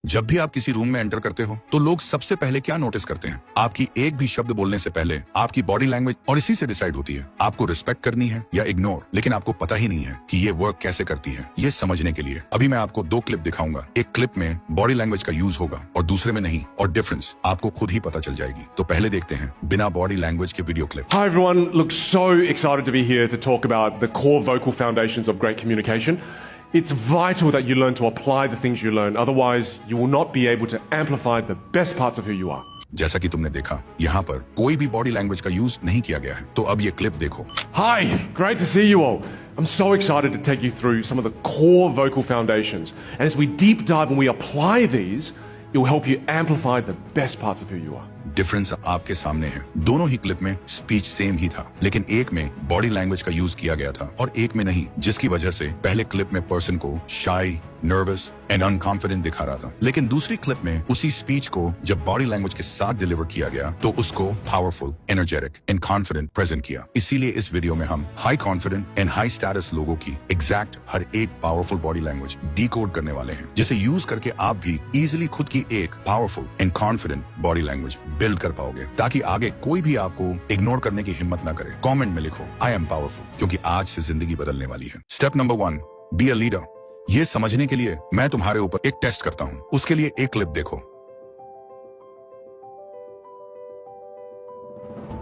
जब भी आप किसी रूम में एंटर करते हो तो लोग सबसे पहले क्या नोटिस करते हैं? आपकी एक भी शब्द बोलने से पहले आपकी बॉडी लैंग्वेज, और इसी से डिसाइड होती है आपको रिस्पेक्ट करनी है या इग्नोर। लेकिन आपको पता ही नहीं है कि ये वर्क कैसे करती है। ये समझने के लिए अभी मैं आपको 2 क्लिप दिखाऊंगा। एक क्लिप में बॉडी लैंग्वेज का यूज होगा और दूसरे में नहीं, और डिफरेंस आपको खुद ही पता चल जाएगी। तो पहले देखते हैं बिना बॉडी लैंग्वेज के video clip. Hi everyone, look, so excited to be here to talk about the core vocal foundations of great communication. It's vital that you learn to apply the things you learn, otherwise you will not be able to amplify the best parts of who you are. जैसा कि तुमने देखा, यहाँ पर कोई भी body language का use नहीं किया गया है। तो अब ये क्लिप देखो। Hi, great to see you all. I'm so excited to take you through some of the core vocal foundations. And as we deep dive and we apply these, it will help you amplify the best parts of who you are. Difference आपके सामने है। दोनों ही clip में speech same ही था, लेकिन एक में body language का यूज किया गया था और एक में नहीं, जिसकी वजह से पहले क्लिप में पर्सन को शाई, नर्वस एंड अनकॉन्फिडेंट दिखा रहा था, लेकिन दूसरी क्लिप में उसी स्पीच को जब बॉडी लैंग्वेज के साथ डिलीवर किया गया तो उसको powerful, energetic and confident present किया। इसीलिए इस वीडियो में हम high confident and high status लोगों की एग्जैक्ट हर एक पावरफुल बॉडी लैंग्वेज डिकोड करने वाले हैं, जिसे यूज करके आप भी इजिली खुद की एक powerful and confident body language build कर पाओगे, ताकि आगे कोई भी आपको इग्नोर करने की हिम्मत ना करे। कमेंट में लिखो आई एम पावरफुल, क्योंकि आज से जिंदगी बदलने वाली है। Step number 1, be a leader. ये समझने के लिए मैं तुम्हारे ऊपर एक टेस्ट करता हूं। उसके लिए एक क्लिप देखो।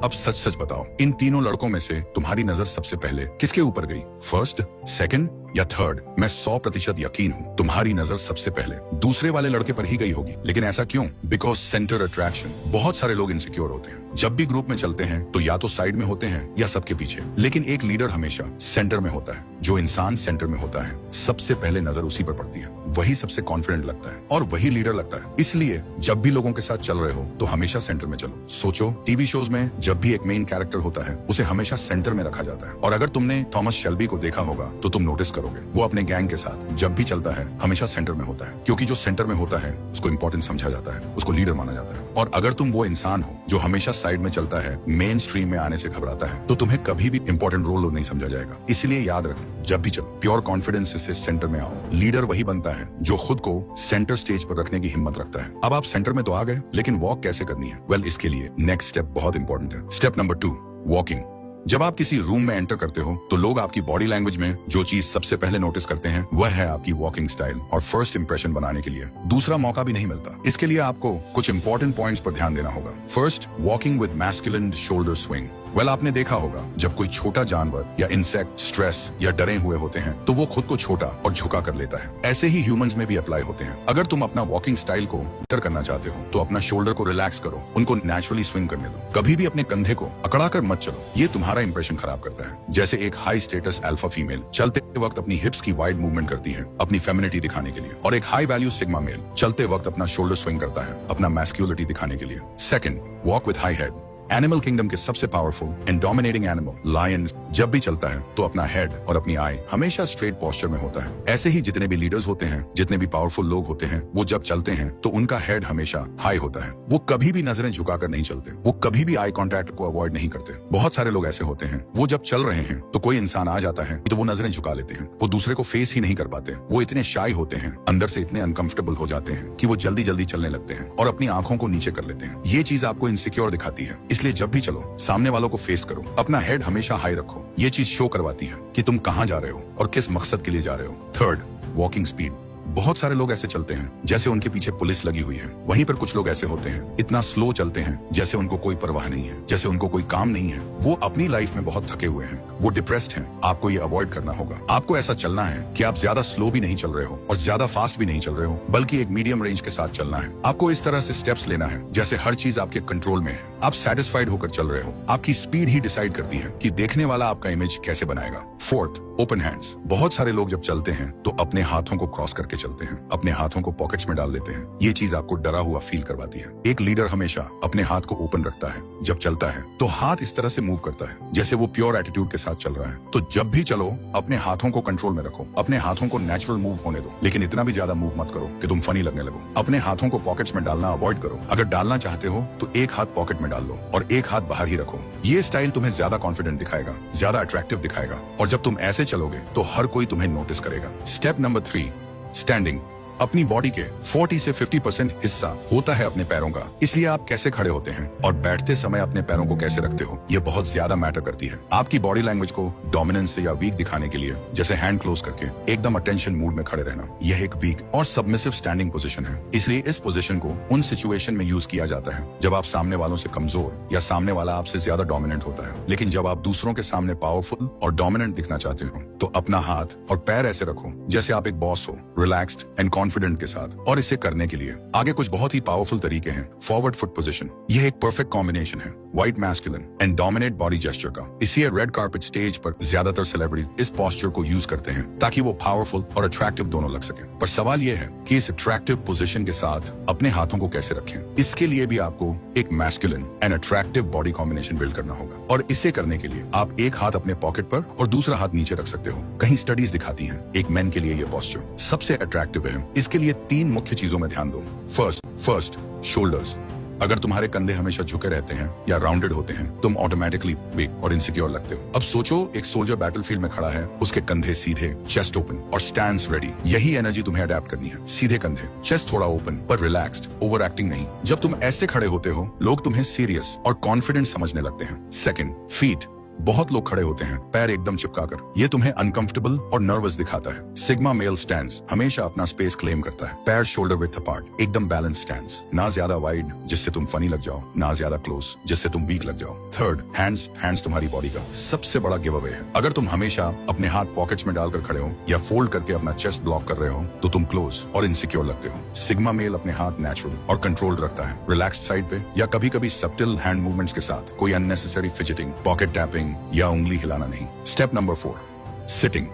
अब सच सच बताओ, इन तीनों लड़कों में से तुम्हारी नजर सबसे पहले किसके ऊपर गई? फर्स्ट, सेकंड या थर्ड? मैं 100% यकीन हूं तुम्हारी नजर सबसे पहले दूसरे वाले लड़के पर ही गई होगी। लेकिन ऐसा क्यों? Because centre attraction. बहुत सारे लोग इनसिक्योर होते हैं। जब भी ग्रुप में चलते हैं तो या तो साइड में होते हैं या सबके पीछे, लेकिन एक लीडर हमेशा सेंटर में होता है। जो इंसान सेंटर में होता है सबसे पहले नजर उसी पर पड़ती है, वही सबसे कॉन्फिडेंट लगता है और वही लीडर लगता है। इसलिए जब भी लोगों के साथ चल रहे हो तो हमेशा सेंटर में चलो। सोचो, टीवी शोज में जब भी एक मेन कैरेक्टर होता है उसे हमेशा सेंटर में रखा जाता है। और अगर तुमने थॉमस शेल्बी को देखा होगा तो तुम नोटिस करोगे वो अपने गैंग के साथ जब भी चलता है हमेशा सेंटर में होता है, क्योंकि जो सेंटर में होता है उसको इंपॉर्टेंट समझा जाता है, उसको लीडर माना जाता है। और अगर तुम वो इंसान हो जो हमेशा साइड में चलता है, मेन स्ट्रीम में आने से घबराता है, तो तुम्हें कभी भी इंपॉर्टेंट रोल नहीं समझा जाएगा। इसलिए याद रखो, जब भी चलो प्योर कॉन्फिडेंस से सेंटर में आओ। लीडर वही बनता है जो खुद को सेंटर स्टेज पर रखने की हिम्मत रखता है। अब आप सेंटर में तो आ गए, लेकिन वॉक कैसे करनी है? वेल, इसके लिए नेक्स्ट स्टेप बहुत इंपॉर्टेंट है। Step number 2, walking. जब आप किसी रूम में एंटर करते हो तो लोग आपकी बॉडी लैंग्वेज में जो चीज सबसे पहले नोटिस करते हैं वह है आपकी वॉकिंग स्टाइल। और फर्स्ट इंप्रेशन बनाने के लिए दूसरा मौका भी नहीं मिलता। इसके लिए आपको कुछ इंपॉर्टेंट पॉइंट्स पर ध्यान देना होगा। First, walking with masculine shoulder swing. Well, आपने देखा होगा जब कोई छोटा जानवर या इंसेक्ट स्ट्रेस या डरे हुए होते हैं तो वो खुद को छोटा और झुका कर लेता है। ऐसे ही ह्यूमंस में भी अप्लाई होते हैं। अगर तुम अपना वॉकिंग स्टाइल को बेहतर करना चाहते हो तो अपना शोल्डर को रिलैक्स करो, उनको नेचुरली स्विंग करने दो। कभी भी अपने कंधे को अकड़ा कर मत चलो, ये तुम्हारा इंप्रेशन खराब करता है। जैसे एक हाई स्टेटस अल्फा फीमेल चलते वक्त अपनी हिप्स की वाइड मूवमेंट करती है अपनी फेमिनिटी दिखाने के लिए, और एक हाई वैल्यू सिग्मा मेल चलते वक्त अपना शोल्डर स्विंग करता है अपना मैस्क्युलिटी दिखाने के लिए। Second, walk with high head. Animal kingdom के सबसे powerful and dominating animal lion जब भी चलता है तो अपना हेड और अपनी आई हमेशा स्ट्रेट पोस्चर में होता है। ऐसे ही जितने भी लीडर्स होते हैं, जितने भी पावरफुल लोग होते हैं, वो जब चलते हैं तो उनका हेड हमेशा हाई होता है। वो कभी भी नजरें झुकाकर नहीं चलते, वो कभी भी आई कांटेक्ट को अवॉइड नहीं करते। बहुत सारे लोग ऐसे होते हैं, वो जब चल रहे हैं तो कोई इंसान आ जाता है तो वो नजरें झुका लेते हैं, वो दूसरे को फेस ही नहीं कर पाते। वो इतने शाई होते हैं, अंदर से इतने अनकंफर्टेबल हो जाते हैं कि वो जल्दी जल्दी चलने लगते हैं और अपनी आंखों को नीचे कर लेते हैं। ये चीज आपको इनसिक्योर दिखाती है। इसलिए जब भी चलो सामने वालों को फेस करो, अपना हेड हमेशा हाई रखो। ये चीज शो करवाती है कि तुम कहां जा रहे हो और किस मकसद के लिए जा रहे हो। Third, walking speed. बहुत सारे लोग ऐसे चलते हैं जैसे उनके पीछे पुलिस लगी हुई है। वहीं पर कुछ लोग ऐसे होते हैं, इतना स्लो चलते हैं जैसे उनको कोई परवाह नहीं है, जैसे उनको कोई काम नहीं है। वो अपनी लाइफ में बहुत थके हुए हैं, वो डिप्रेस्ड हैं। आपको ये अवॉइड करना होगा। आपको ऐसा चलना है कि आप ज्यादा स्लो भी नहीं चल रहे हो और ज्यादा फास्ट भी नहीं चल रहे हो, बल्कि एक मीडियम रेंज के साथ चलना है। आपको इस तरह से स्टेप्स लेना है जैसे हर चीज आपके कंट्रोल में है, आप सेटिस्फाइड होकर चल रहे हो। आपकी स्पीड ही डिसाइड करती है कि देखने वाला आपका इमेज कैसे बनाएगा। Fourth, open hands. बहुत सारे लोग जब चलते हैं तो अपने हाथों को क्रॉस करके चलते हैं, अपने हाथों को पॉकेट्स में डाल देते हैं। ये चीज आपको डरा हुआ फील करवाती है। एक लीडर हमेशा अपने हाथ को ओपन रखता है। जब चलता है तो हाथ इस तरह से मूव करता है जैसे वो प्योर एटीट्यूड के साथ चल रहा है। तो जब भी चलो अपने हाथों को कंट्रोल में रखो, अपने हाथों को नेचुरल मूव होने दो, लेकिन इतना भी ज्यादा मूव मत करो कि तुम फनी लगने लगो। अपने हाथों को पॉकेट्स में डालना अवॉइड करो। अगर डालना चाहते हो तो एक हाथ पॉकेट में डाल लो और एक हाथ बाहर ही रखो। ये स्टाइल तुम्हें ज्यादा कॉन्फिडेंट दिखाएगा, ज्यादा अट्रैक्टिव दिखाएगा, और जब तुम ऐसे चलोगे तो हर कोई तुम्हें नोटिस करेगा। Step number 3, standing. अपनी बॉडी के 40 से 50% हिस्सा होता है अपने पैरों का। इसलिए आप कैसे खड़े होते हैं और बैठते समय अपने पैरों को कैसे रखते हो, ये बहुत ज्यादा मैटर करती है। आपकी बॉडी लैंग्वेज को डोमिनेंस या वीक दिखाने के लिए, जैसे हैंड क्लोज करके एकदम अटेंशन मूड में खड़े रहना, यह एक वीक और सबमिसिव स्टैंडिंग पोजीशन है। इसलिए इस पोजीशन को उन सिचुएशन में यूज किया जाता है जब आप सामने वालों से कमजोर या सामने वाला आपसे ज्यादा डोमिनेंट होता है। लेकिन जब आप दूसरों के सामने पावरफुल और डोमिनेंट दिखना चाहते हो तो अपना हाथ और पैर ऐसे रखो जैसे आप एक बॉस हो, रिलैक्स्ड एंड कॉन्फिडेंट के साथ। और इसे करने के लिए आगे कुछ बहुत ही पावरफुल तरीके हैं। फॉरवर्ड फुट पोजीशन, यह एक परफेक्ट कॉम्बिनेशन है white masculine and dominate body gesture का। इसलिए रेड कार्पेट स्टेज पर ज्यादातर सेलिब्रिटी इस पोस्चर को यूज करते हैं ताकि वो पावरफुल और अट्रैक्टिव दोनों लग सके। पर सवाल यह है कि इस अट्रैक्टिव पोजीशन के साथ अपने हाथों को कैसे रखें। इसके लिए भी आपको एक masculine and attractive body combination build करना होगा। और इसे करने के लिए आप एक हाथ अपने पॉकेट पर और दूसरा हाथ नीचे रख सकते हो। कहीं स्टडीज दिखाती हैं एक मैन के लिए यह पोस्चर सबसे अट्रैक्टिव है। इसके लिए 3 मुख्य चीजों में ध्यान दो। First shoulders. अगर तुम्हारे कंधे हमेशा झुके रहते हैं या राउंडेड होते हैं, तुम ऑटोमेटिकली वीक और इनसिक्योर लगते हो। अब सोचो एक सोल्जर बैटलफील्ड में खड़ा है, उसके कंधे सीधे, चेस्ट ओपन और स्टैंड्स रेडी। यही एनर्जी तुम्हें अडेप्ट करनी है। सीधे कंधे, चेस्ट थोड़ा ओपन पर रिलैक्स्ड, ओवर एक्टिंग नहीं। जब तुम ऐसे खड़े होते हो, लोग तुम्हें सीरियस और कॉन्फिडेंट समझने लगते हैं। Second, feet. बहुत लोग खड़े होते हैं पैर एकदम चिपकाकर, ये तुम्हें अनकंफर्टेबल और नर्वस दिखाता है। सिग्मा मेल स्टैंड्स हमेशा अपना स्पेस क्लेम करता है। पैर शोल्डर विड्थ अपार्ट, एकदम बैलेंस स्टैंड्स, ना ज्यादा वाइड जिससे तुम फनी लग जाओ, ना ज्यादा क्लोज जिससे तुम वीक लग जाओ। थर्ड, हैंड्स तुम्हारी बॉडी का सबसे बड़ा गिव अवे है। अगर तुम हमेशा अपने हाथ पॉकेट्स में डालकर खड़े हो या फोल्ड करके अपना चेस्ट ब्लॉक कर रहे हो तो तुम क्लोज और इनसिक्योर लगते हो। सिग्मा मेल अपने हाथ नेचुरल और कंट्रोल्ड रखता है, रिलैक्स्ड साइड पे या कभी कभी सब्टिल हैंड मूवमेंट्स के साथ। कोई अननेसेसरी फिजिटिंग, पॉकेट टैपिंग या उंगली हिलाना नहीं। Step number 4, sitting.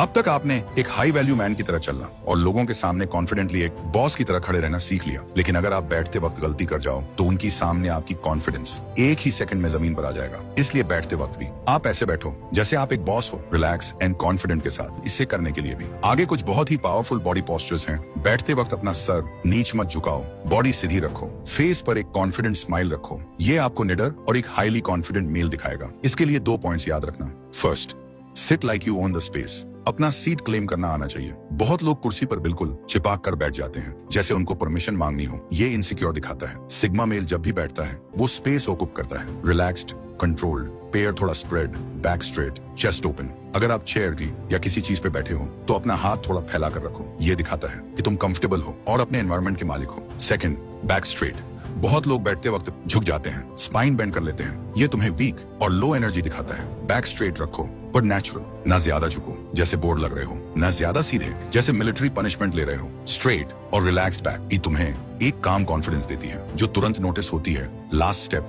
अब तक आपने एक हाई वैल्यू मैन की तरह चलना और लोगों के सामने कॉन्फिडेंटली एक बॉस की तरह खड़े रहना सीख लिया। लेकिन अगर आप बैठते वक्त गलती कर जाओ तो उनकी सामने आपकी कॉन्फिडेंस एक ही सेकंड में जमीन पर आ जाएगा। इसलिए बैठते वक्त भी आप ऐसे बैठो जैसे आप एक बॉस हो, रिलैक्स एंड कॉन्फिडेंट के साथ। इसे करने के लिए भी आगे कुछ बहुत ही पावरफुल बॉडी पोस्चर्स हैं। बैठते वक्त अपना सर नीच मत झुकाओ, बॉडी सीधी रखो, फेस पर एक कॉन्फिडेंट स्माइल रखो। ये आपको निडर और एक हाईली कॉन्फिडेंट मेल दिखाएगा। इसके लिए 2 पॉइंट्स याद रखना। First, sit like you own the space. अपना सीट क्लेम करना आना चाहिए। बहुत लोग कुर्सी पर बिल्कुल चिपक कर बैठ जाते हैं जैसे उनको परमिशन मांगनी हो। ये इनसिक्योर दिखाता है। सिग्मा मेल जब भी बैठता है वो स्पेस ऑक्यूप करता है, रिलैक्स्ड, कंट्रोल्ड, पैर थोड़ा spread, back straight, chest open. अगर आप चेयर की या किसी चीज पे बैठे हो तो अपना हाथ थोड़ा फैला कर रखो। ये दिखाता है कि तुम कंफर्टेबल हो और अपने एनवायरनमेंट के मालिक हो। Second, back straight. बहुत लोग बैठते वक्त झुक जाते हैं, स्पाइन बेंड कर लेते हैं। ये तुम्हें वीक और लो एनर्जी दिखाता है। बैक स्ट्रेट रखो पर नेचुरल, ना ज्यादा झुको जैसे बोर्ड लग रहे हो, ना ज्यादा सीधे जैसे मिलिट्री पनिशमेंट ले रहे हो। स्ट्रेट और रिलैक्स्ड बैक ये तुम्हें एक काम कॉन्फिडेंस देती है जो तुरंत नोटिस होती है। Last step,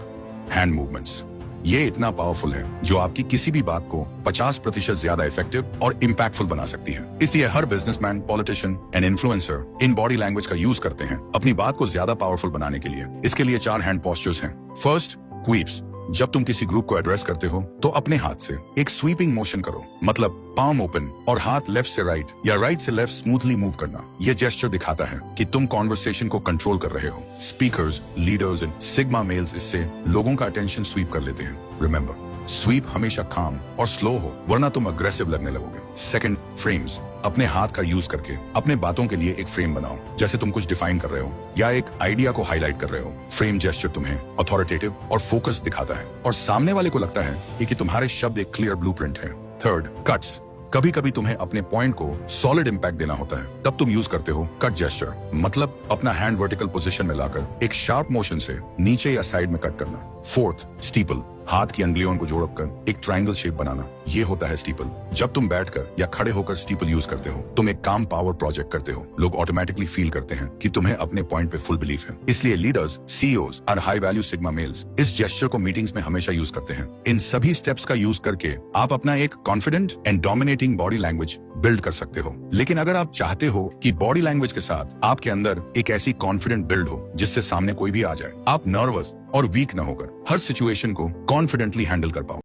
hand movements. ये इतना पावरफुल है जो आपकी किसी भी बात को 50% ज्यादा इफेक्टिव और इम्पैक्टफुल बना सकती है। इसलिए हर बिजनेसमैन, पॉलिटिशियन एंड इन्फ्लुएंसर इन बॉडी लैंग्वेज का यूज करते हैं अपनी बात को ज्यादा पावरफुल बनाने के लिए। इसके लिए 4 हैंड पोस्चर्स हैं। फर्स्ट, क्वीप्स। जब तुम किसी ग्रुप को एड्रेस करते हो तो अपने हाथ से एक स्वीपिंग मोशन करो, मतलब पाम ओपन और हाथ लेफ्ट से राइट या राइट से लेफ्ट स्मूथली मूव करना। यह जेस्चर दिखाता है कि तुम कॉन्वर्सेशन को कंट्रोल कर रहे हो। Speakers, leaders and sigma males इससे लोगों का अटेंशन स्वीप कर लेते हैं। रिमेंबर, स्वीप हमेशा काम और स्लो हो वरना तुम अग्रेसिव लगने लगोगे। Second, frames. अपने हाथ का यूज करके अपने बातों के लिए एक फ्रेम बनाओ जैसे तुम कुछ डिफाइन कर रहे हो या एक आइडिया को हाईलाइट कर रहे हो। फ्रेम जेस्चर तुम्हें अथॉरिटेटिव और फोकस दिखाता है और सामने वाले को लगता है कि तुम्हारे शब्द एक क्लियर ब्लूप्रिंट है। Third, cuts. कभी कभी तुम्हें अपने पॉइंट को सॉलिड इंपैक्ट देना होता है, तब तुम यूज करते हो कट जेस्चर, मतलब अपना हैंड वर्टिकल पोजीशन में लाकर एक शार्प मोशन से नीचे या साइड में कट करना। Fourth, steeple. हाथ की अंगुलियों को जोड़कर एक ट्रायंगल शेप बनाना, ये होता है स्टीपल। जब तुम बैठकर या खड़े होकर स्टीपल यूज करते हो तुम एक काम पावर प्रोजेक्ट करते हो। लोग ऑटोमेटिकली फील करते हैं कि तुम्हें अपने पॉइंट पे फुल बिलीफ है। इसलिए लीडर्स, सीईओज और हाई वैल्यू सिग्मा मेल्स इस जेस्चर को मीटिंग्स में हमेशा यूज करते हैं। इन सभी स्टेप्स का यूज करके आप अपना एक confident and dominating body language build कर सकते हो। लेकिन अगर आप चाहते हो कि बॉडी लैंग्वेज के साथ आपके अंदर एक ऐसी कॉन्फिडेंट बिल्ड हो जिससे सामने कोई भी आ जाए, आप नर्वस और वीक न होकर हर सिचुएशन को कॉन्फिडेंटली हैंडल कर पाओ।